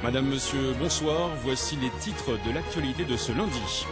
Madame, monsieur, bonsoir. Voici les titres de l'actualité de ce lundi.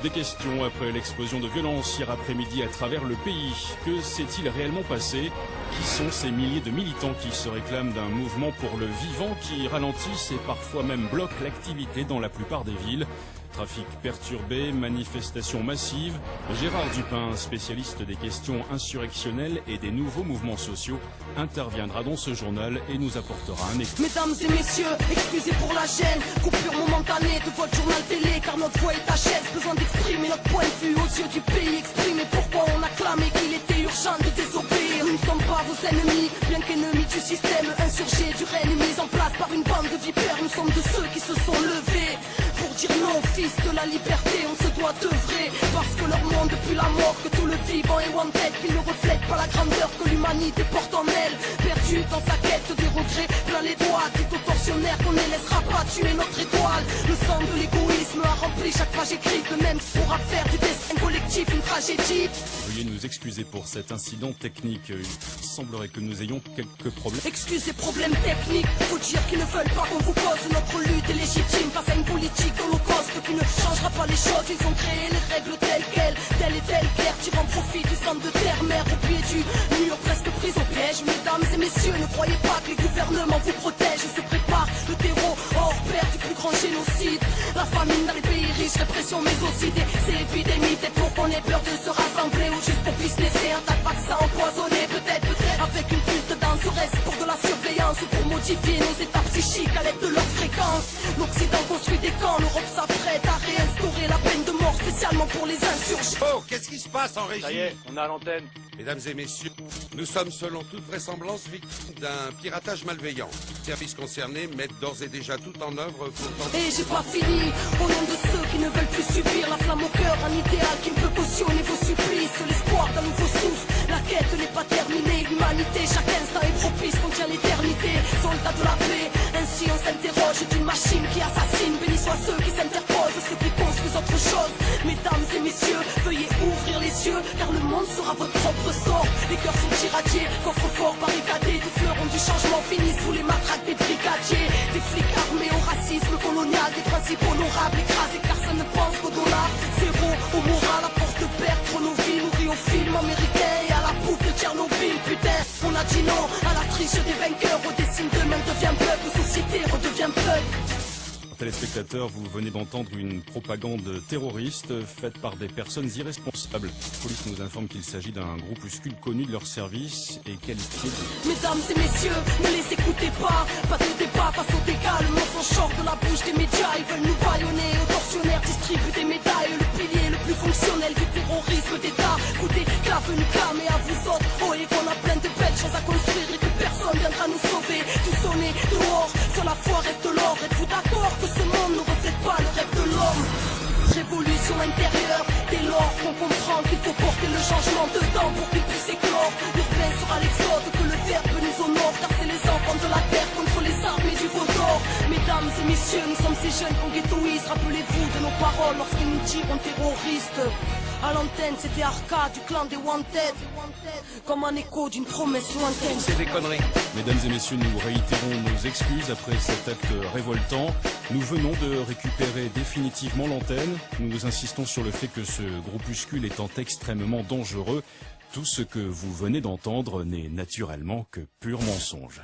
Des questions après l'explosion de violence hier après-midi à travers le pays. Que s'est-il réellement passé? Qui sont ces milliers de militants qui se réclament d'un mouvement pour le vivant qui ralentissent et parfois même bloquent l'activité dans la plupart des villes? Trafic perturbé, manifestations massives. Gérard Dupin, spécialiste des questions insurrectionnelles et des nouveaux mouvements sociaux, interviendra dans ce journal et nous apportera un écho. Mesdames et messieurs, excusez pour la gêne, coupure momentanée de votre journal télé, car notre voix est à chaise, besoin d'exprimer notre point de vue aux yeux du pays, exprimer pourquoi on a clamé qu'il était urgent de désobéir. Nous ne sommes pas vos ennemis, bien qu'ennemis du système, insurgés du règne mis en place par une bande de vipères. Nous sommes de ceux qui se sont levés pour dire non, fils de la liberté, on se doit d'œuvrer, parce que leur monde depuis la mort, que tout le vivant est wanted, qu'ils ne reflètent pas la grandeur que l'humanité porte en elle, perdue dans sa quête des regrets, plein les doigts, dit aux tortionnaires qu'on ne laissera pas tuer notre étoile. Le sang de l'égoïsme a rempli chaque page écrite, le même pourra faire du destin collectif une tragédie. Veuillez nous excuser pour cet incident technique. Il semblerait que nous ayons quelques problèmes. Excusez, problèmes techniques, faut dire qu'ils ne veulent pas qu'on vous cause. Notre lutte est légitime face à une politique holocauste qui ne changera pas les choses. Ils ont créé les règles telles quelles, telle et telle guerre, tirant profit du sang de terre-mère au pied du mur, presque prise au piège. Mesdames et messieurs, ne croyez pas que les gouvernements vous protègent. Se prépare le terreau hors pair du plus grand génocide. La famine dans les pays riches, répression mais aussi des épidémies. Peut-être pour qu'on ait peur de se rassembler ou juste pour businesser un tas de vaccins empoisonnés. Peut-être avec une puce de danse reste pour de la surveillance ou pour modifier nos états psychiques à l'aide de leur fréquence. L'Occident construit des camps, l'Europe s'apprête à réinstaurer la peine de mort spécialement pour les insurgés. Oh, qu'est-ce qui se passe en régie? Ça y est, on a l'antenne. Mesdames et messieurs, nous sommes selon toute vraisemblance victimes d'un piratage malveillant. Les services concernés mettent d'ores et déjà tout en œuvre pour tenter... Et j'ai pas fini, au nom de ceux qui ne veulent plus subir la flamme au cœur, un idéal qui ne peut cautionner vos supplices, l'espoir d'un nouveau souffle, la quête n'est pas terminée, l'humanité, chaque instant est propice, contient l'éternité, soldats de la paix, ainsi on s'interroge d'une machine qui assassine, bénis soient ceux qui s'interposent, ceux qui construisent autre chose. Mesdames et messieurs, veuillez ouvrir les yeux, car le monde sera votre propre sort. Les cœurs sont irradiés, coffres forts barricadés, des fleurons du changement finissent sous les matraques des brigadiers. Des flics armés au racisme colonial, des principes honorables écrasés, car ça ne pense qu'au dollar. Zéro au moral, à force de perdre nos vies, nourris au film américain et à la bouffe de Tchernobyl. Putain, on a dit non à la triche des vainqueurs, au dessin demain devient peuple, société redevient peuple. Téléspectateurs, vous venez d'entendre une propagande terroriste faite par des personnes irresponsables. La police nous informe qu'il s'agit d'un groupuscule connu de leur service et qualifié de... Mesdames et messieurs, ne les écoutez pas, pas de débat face au dégâts, le mensonge sort de la bouche des médias, ils veulent nous bâillonner, aux tortionnaires distribuent des médailles, le pilier le plus fonctionnel du terrorisme d'État. Écoutez, clave nous clame et à vous autres, oh et qu'on a plein de belles choses à construire et que personne viendra nous sauver. Tout sonner dehors, sur la foi reste l'or, êtes-vous d'accord que ce monde ne reflète pas le rêve de l'homme? Révolution intérieure, dès lors qu'on comprend qu'il faut porter le changement dedans pour qu'il puisse éclore. L'urbain sera l'exode, que le verbe nous honore, car c'est les enfants de la terre contre les armées du Vaudor. Mesdames et messieurs, nous sommes ces jeunes qu'on ghettoise, rappelez-vous de nos paroles lorsqu'ils nous tirent terroristes. À l'antenne, c'était Arca du clan des Wanted, comme un écho d'une promesse lointaine. C'est des conneries. Mesdames et messieurs, nous réitérons nos excuses après cet acte révoltant. Nous venons de récupérer définitivement l'antenne. Nous insistons sur le fait que ce groupuscule étant extrêmement dangereux, tout ce que vous venez d'entendre n'est naturellement que pur mensonge.